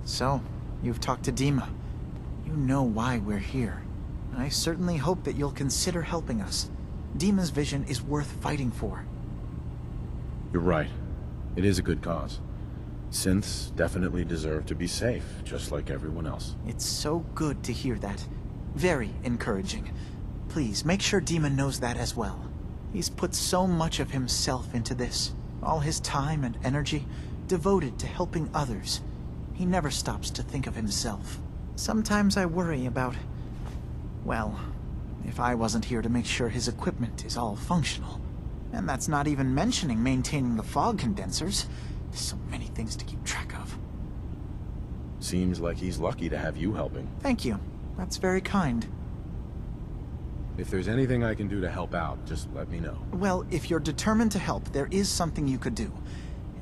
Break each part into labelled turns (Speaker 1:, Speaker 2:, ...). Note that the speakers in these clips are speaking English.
Speaker 1: So, you've talked to Dima. You know why we're here. I certainly hope that you'll consider helping us. Dima's vision is worth fighting for.
Speaker 2: You're right. It is a good cause. Synths definitely deserve to be safe, just like everyone else.
Speaker 1: It's so good to hear that. Very encouraging. Please, make sure Dima knows that as well. He's put so much of himself into this. All his time and energy devoted to helping others. He never stops to think of himself. Sometimes I worry about... well, if I wasn't here to make sure his equipment is all functional. And that's not even mentioning maintaining the fog condensers. There's so many things to keep track of.
Speaker 2: Seems like he's lucky to have you helping.
Speaker 1: Thank you. That's very kind.
Speaker 2: If there's anything I can do to help out, just let me know.
Speaker 1: Well, if you're determined to help, there is something you could do.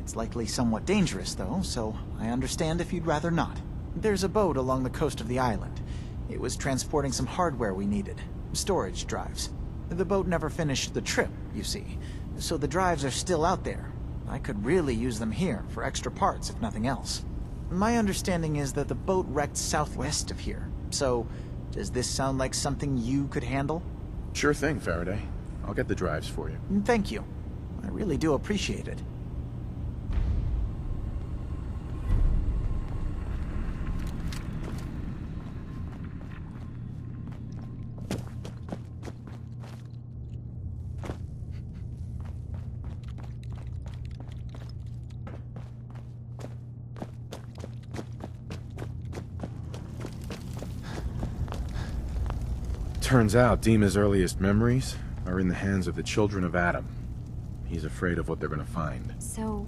Speaker 1: It's likely somewhat dangerous, though, so I understand if you'd rather not. There's a boat along the coast of the island. It was transporting some hardware we needed. Storage drives. The boat never finished the trip, you see, so the drives are still out there. I could really use them here for extra parts, if nothing else. My understanding is that the boat wrecked southwest of here, so does this sound like something you could handle?
Speaker 2: Sure thing, Faraday. I'll get the drives for you.
Speaker 1: Thank you. I really do appreciate it.
Speaker 2: Turns out Dima's earliest memories are in the hands of the children of Adam. He's afraid of what they're gonna find.
Speaker 3: So,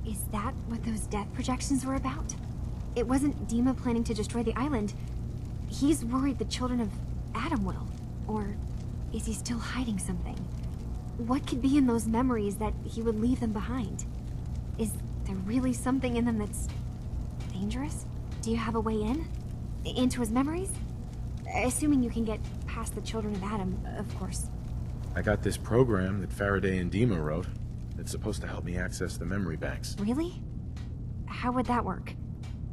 Speaker 3: is that what those death projections were about? It wasn't Dima planning to destroy the island. He's worried the children of Adam will. Or is he still hiding something? What could be in those memories that he would leave them behind? Is there really something in them that's dangerous? Do you have a way in? Into his memories? Assuming you can get past the children of Adam, of course.
Speaker 2: I got this program that Faraday and Dima wrote. It's supposed to help me access the memory banks.
Speaker 3: Really? How would that work?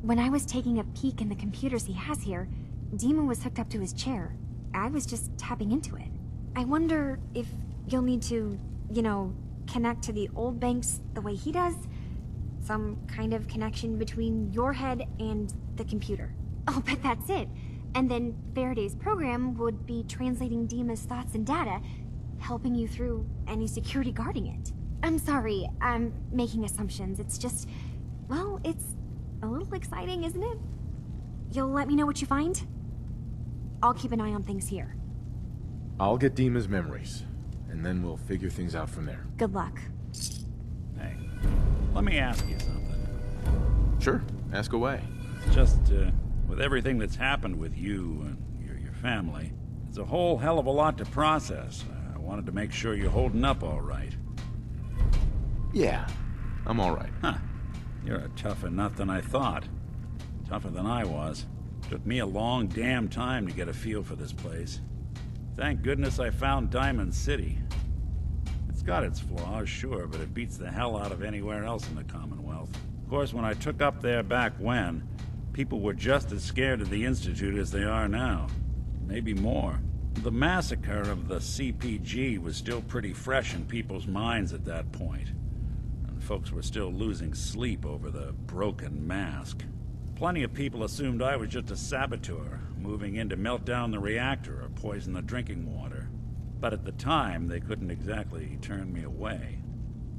Speaker 3: When I was taking a peek in the computers he has here, Dima was hooked up to his chair. I was just tapping into it. I wonder if you'll need to, connect to the old banks the way he does? Some kind of connection between your head and the computer. I'll bet that's it. And then Faraday's program would be translating Dima's thoughts and data, helping you through any security guarding it. I'm sorry, I'm making assumptions. It's just, well, it's a little exciting, isn't it? You'll let me know what you find? I'll keep an eye on things here.
Speaker 2: I'll get Dima's memories, and then we'll figure things out from there.
Speaker 3: Good luck.
Speaker 4: Hey, let me ask you something.
Speaker 2: Sure, ask away.
Speaker 4: It's just, with everything that's happened with you and your family, it's a whole hell of a lot to process. I wanted to make sure you're holding up all right.
Speaker 2: Yeah, I'm all right.
Speaker 4: Huh. You're a tougher nut than I thought. Tougher than I was. Took me a long damn time to get a feel for this place. Thank goodness I found Diamond City. It's got its flaws, sure, but it beats the hell out of anywhere else in the Commonwealth. Of course, when I took up there back when, people were just as scared of the Institute as they are now. Maybe more. The massacre of the CPG was still pretty fresh in people's minds at that point. And folks were still losing sleep over the broken mask. Plenty of people assumed I was just a saboteur, moving in to melt down the reactor or poison the drinking water. But at the time, they couldn't exactly turn me away.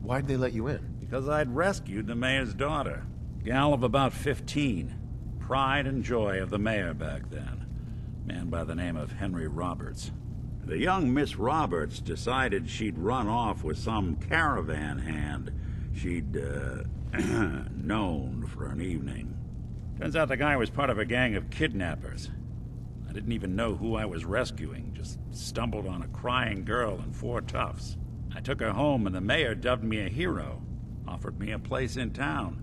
Speaker 2: Why'd they let you in?
Speaker 4: Because I'd rescued the mayor's daughter. Gal of about 15. Pride and joy of the mayor back then. Man by the name of Henry Roberts. The young Miss Roberts decided she'd run off with some caravan hand she'd, known for an evening. Turns out the guy was part of a gang of kidnappers. I didn't even know who I was rescuing, just stumbled on a crying girl and 4 toughs. I took her home and the mayor dubbed me a hero, offered me a place in town.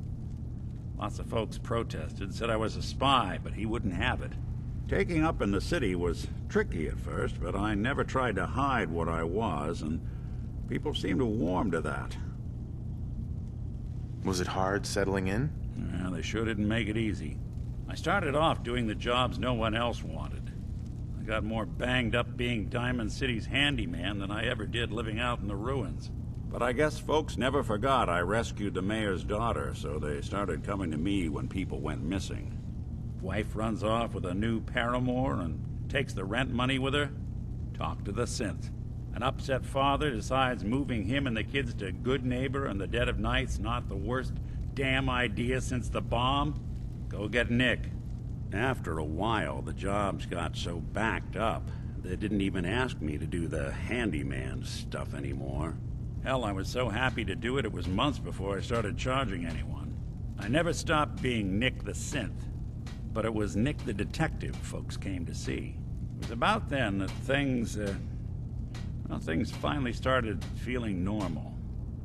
Speaker 4: Lots of folks protested, said I was a spy, but he wouldn't have it. Taking up in the city was tricky at first, but I never tried to hide what I was, and people seemed to warm to that.
Speaker 2: Was it hard settling in?
Speaker 4: Yeah, they sure didn't make it easy. I started off doing the jobs no one else wanted. I got more banged up being Diamond City's handyman than I ever did living out in the ruins. But I guess folks never forgot I rescued the mayor's daughter, so they started coming to me when people went missing. Wife runs off with a new paramour and takes the rent money with her. Talk to the synth. An upset father decides moving him and the kids to Good Neighbor in the dead of night's not the worst damn idea since the bomb. Go get Nick. After a while, the jobs got so backed up, they didn't even ask me to do the handyman stuff anymore. Hell, I was so happy to do it, it was months before I started charging anyone. I never stopped being Nick the synth, but it was Nick the detective folks came to see. It was about then that things finally started feeling normal.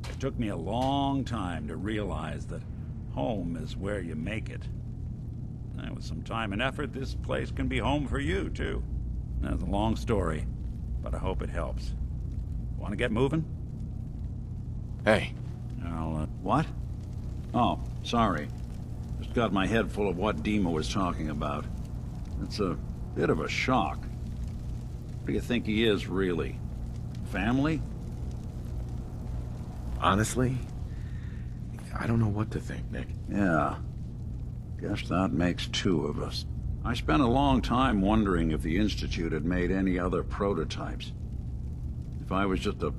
Speaker 4: It took me a long time to realize that home is where you make it. And with some time and effort, this place can be home for you, too. That's a long story, but I hope it helps. Want to get moving?
Speaker 2: Hey.
Speaker 4: What? Oh, sorry. Just got my head full of what Dima was talking about. It's a bit of a shock. What do you think he is, really? Family?
Speaker 2: Honestly, I don't know what to think, Nick.
Speaker 4: Yeah. Guess that makes two of us. I spent a long time wondering if the Institute had made any other prototypes. If I was just a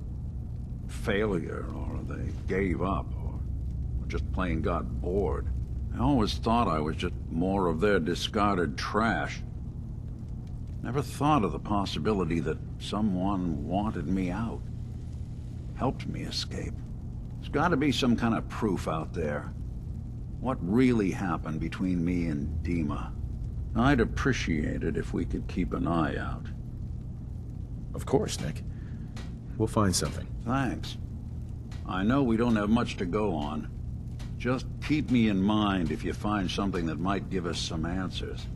Speaker 4: failure, or they gave up, or just plain got bored. I always thought I was just more of their discarded trash. Never thought of the possibility that someone wanted me out. Helped me escape. There's gotta be some kind of proof out there. What really happened between me and Dima? I'd appreciate it if we could keep an eye out.
Speaker 2: Of course, Nick. We'll find something.
Speaker 4: Thanks. I know we don't have much to go on. Just keep me in mind if you find something that might give us some answers.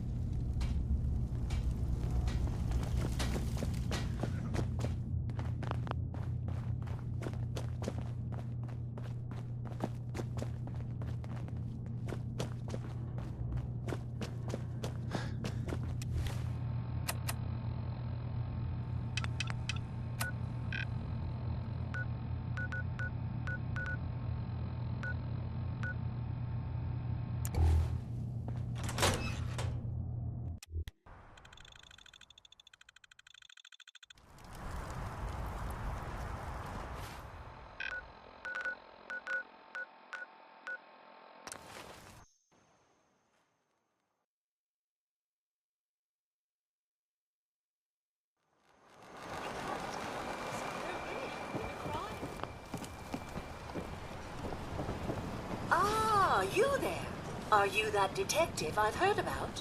Speaker 5: You there? Are you that detective I've heard about?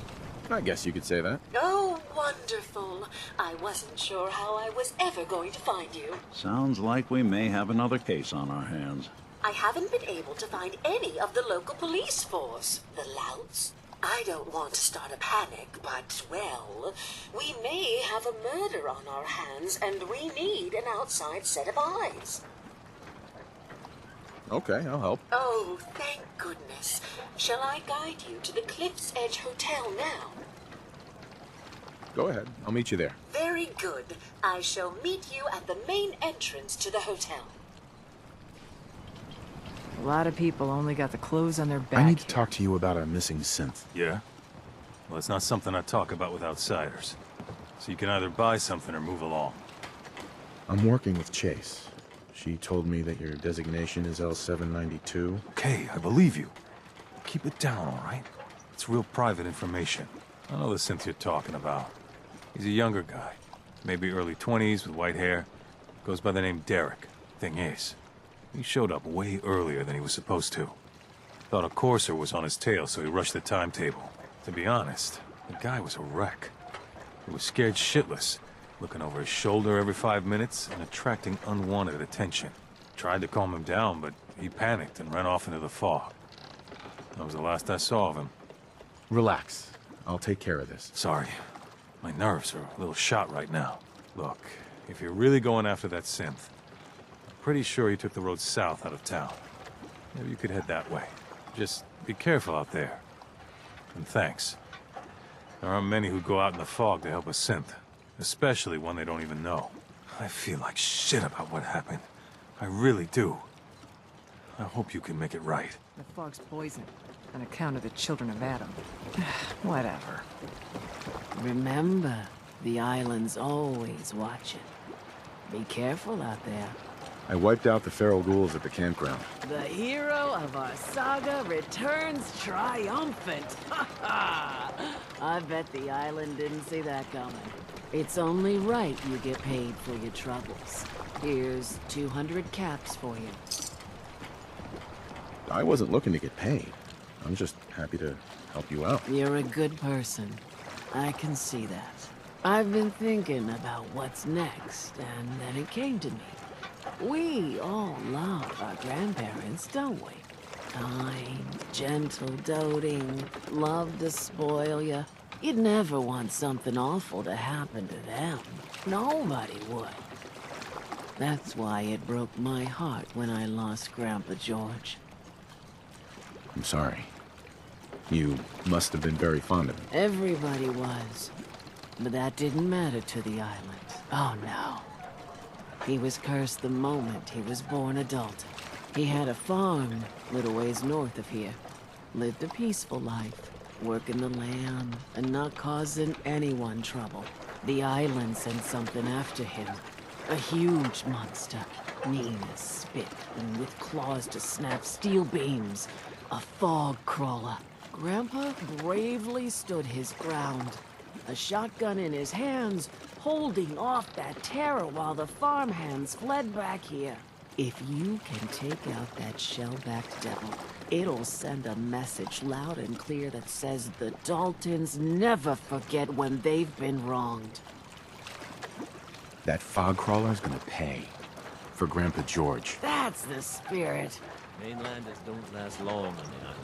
Speaker 2: I guess you could say that.
Speaker 5: Oh, wonderful. I wasn't sure how I was ever going to find you.
Speaker 4: Sounds like we may have another case on our hands.
Speaker 5: I haven't been able to find any of the local police force. The louts? I don't want to start a panic, but, well, we may have a murder on our hands, and we need an outside set of eyes.
Speaker 2: Okay, I'll help.
Speaker 5: Oh, thank goodness. Shall I guide you to the Cliff's Edge Hotel now?
Speaker 2: Go ahead. I'll meet you there.
Speaker 5: Very good. I shall meet you at the main entrance to the hotel.
Speaker 6: A lot of people only got the clothes on their back.
Speaker 2: I need to
Speaker 6: here.
Speaker 2: talk to you about our missing synth.
Speaker 7: Yeah? Well, it's not something I talk about with outsiders. So you can either buy something or move along.
Speaker 2: I'm working with Chase. She told me that your designation is L792.
Speaker 7: Okay, I believe you. Keep it down, all right? It's real private information. I know the synth you're talking about. He's a younger guy. Maybe early 20s with white hair. Goes by the name Derek. Thing is, he showed up way earlier than he was supposed to. Thought a courser was on his tail, so he rushed the timetable. To be honest, the guy was a wreck. He was scared shitless, looking over his shoulder every 5 minutes and attracting unwanted attention. Tried to calm him down, but he panicked and ran off into the fog. That was the last I saw of him.
Speaker 2: Relax. I'll take care of this.
Speaker 7: Sorry. My nerves are a little shot right now. Look, if you're really going after that synth, I'm pretty sure he took the road south out of town. Maybe you could head that way. Just be careful out there. And thanks. There aren't many who go out in the fog to help a synth, especially one they don't even know. I feel like shit about what happened. I really do. I hope you can make it right.
Speaker 6: The fog's poison, on account of the children of Adam. Whatever.
Speaker 8: Remember, the island's always watching. Be careful out there.
Speaker 2: I wiped out the feral ghouls at the campground.
Speaker 8: The hero of our saga returns triumphant. I bet the island didn't see that coming. It's only right you get paid for your troubles. Here's 200 caps for you.
Speaker 2: I wasn't looking to get paid. I'm just happy to help you out.
Speaker 8: You're a good person. I can see that. I've been thinking about what's next, and then it came to me. We all love our grandparents, don't we? Kind, gentle, doting, love to spoil you. You'd never want something awful to happen to them. Nobody would. That's why it broke my heart when I lost Grandpa George.
Speaker 2: I'm sorry. You must have been very fond of him.
Speaker 8: Everybody was. But that didn't matter to the island. Oh no. He was cursed the moment he was born adult. He had a farm little ways north of here. Lived a peaceful life, working the land and not causing anyone trouble. The island sent something after him. A huge monster, mean as spit and with claws to snap steel beams. A fog crawler. Grandpa bravely stood his ground. A shotgun in his hands, holding off that terror while the farmhands fled back here. If you can take out that shell-backed devil, it'll send a message loud and clear that says the Daltons never forget when they've been wronged.
Speaker 2: That fog crawler's gonna pay. For Grandpa George.
Speaker 8: That's the spirit.
Speaker 9: Mainlanders don't last long on the island.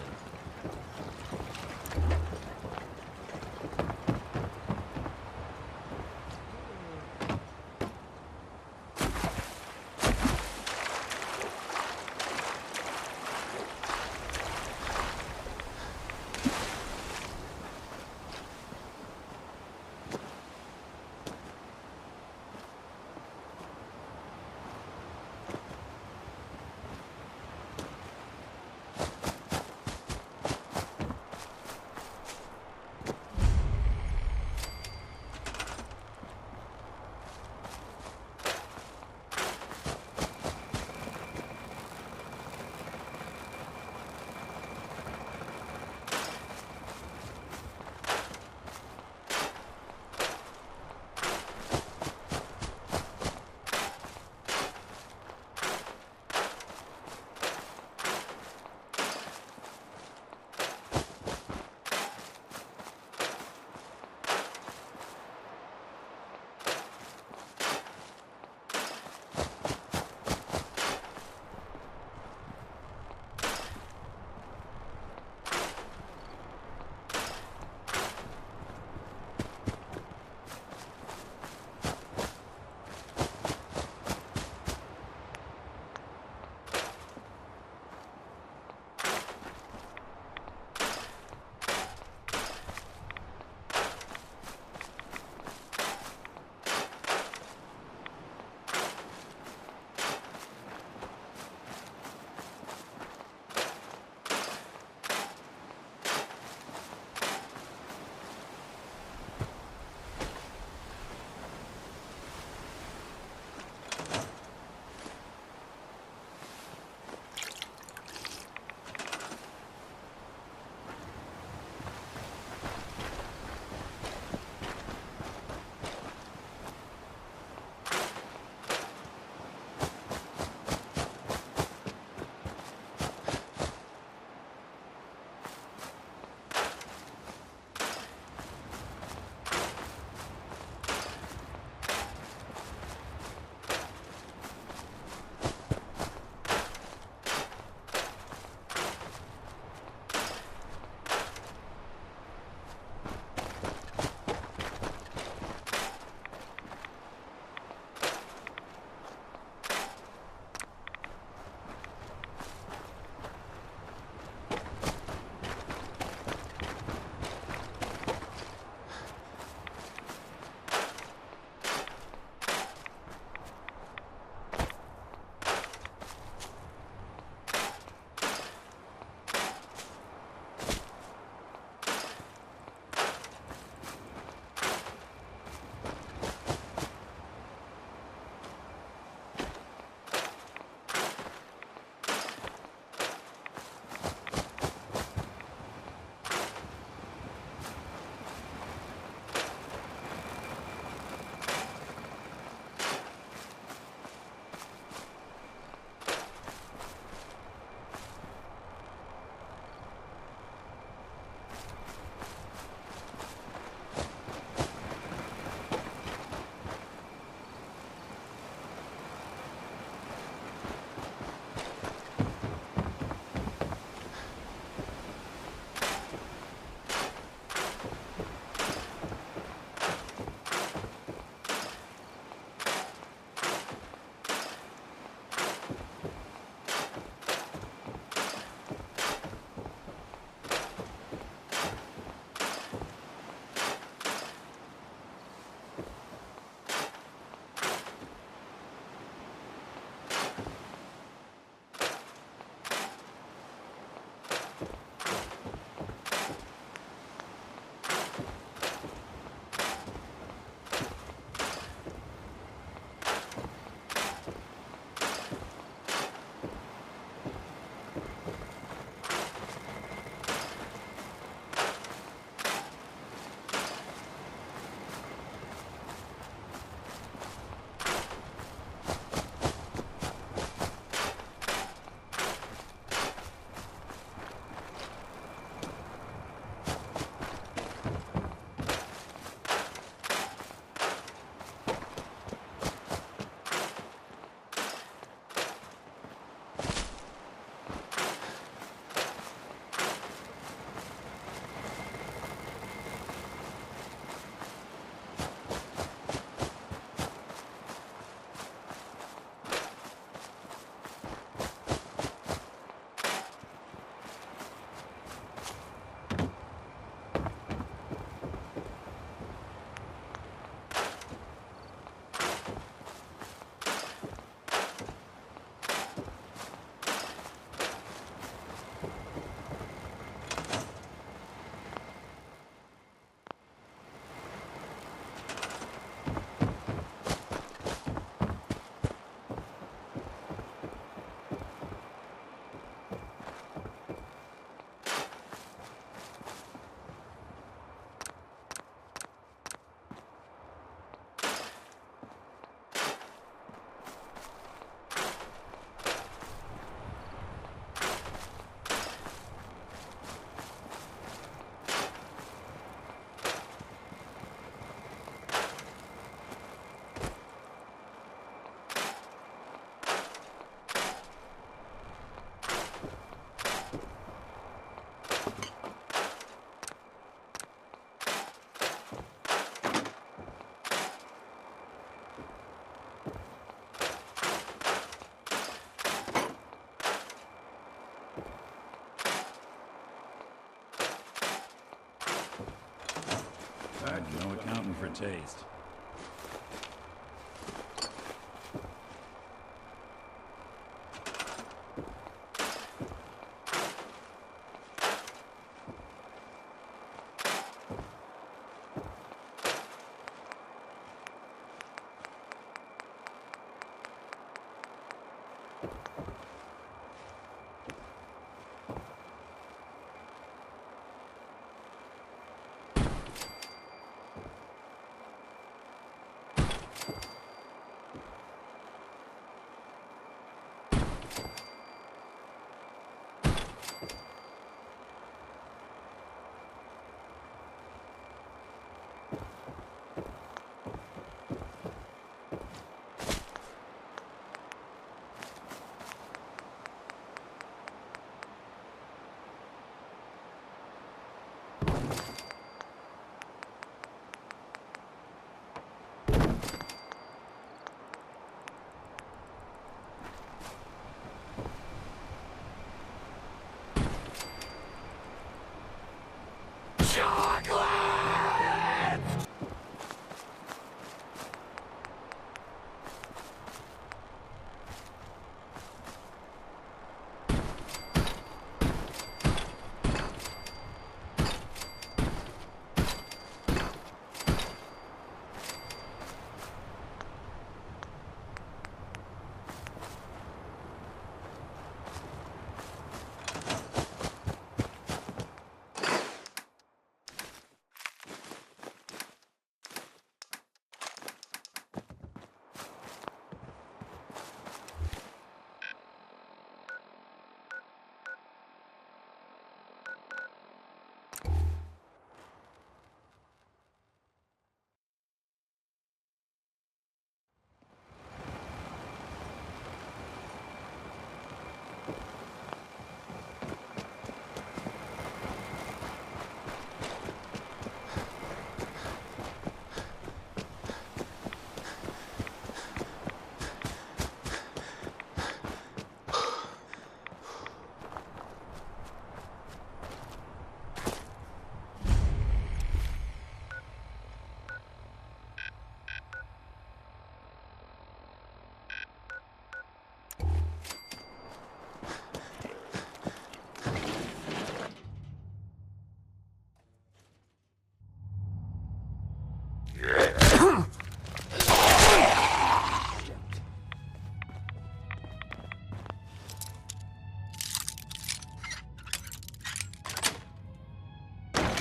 Speaker 4: No accounting for taste.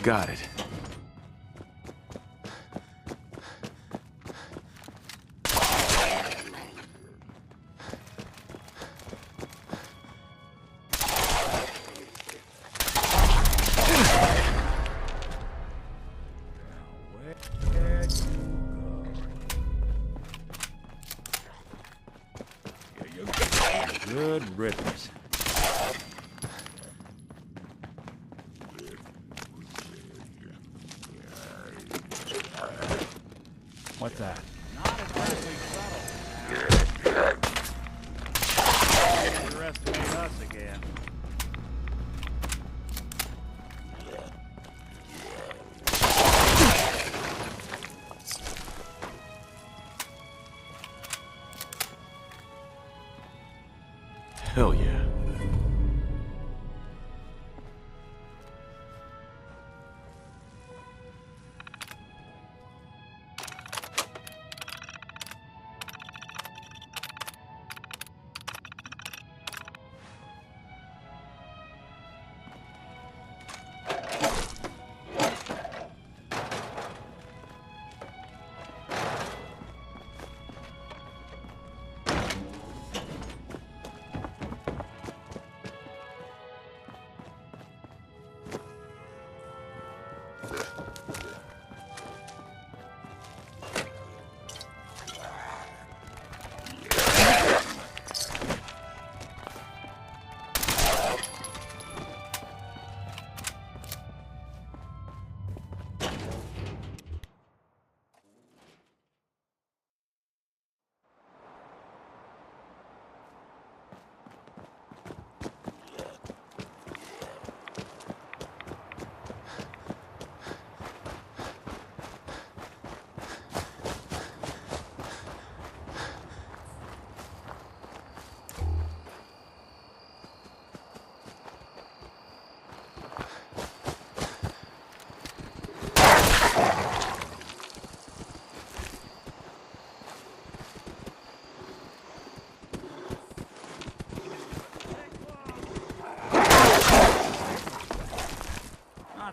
Speaker 2: Got it.
Speaker 4: Good riddance. What's that? Not exactly subtle. Underestimate us again.
Speaker 2: Hell yeah.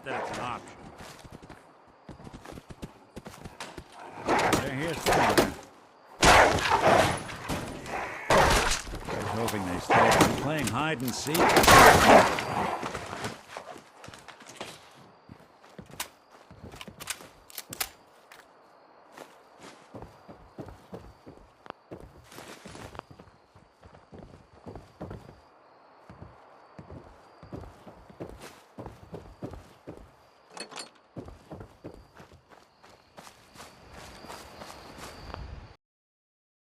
Speaker 4: that's an option. Here's Tanner. I was hoping they stayed playing hide and seek.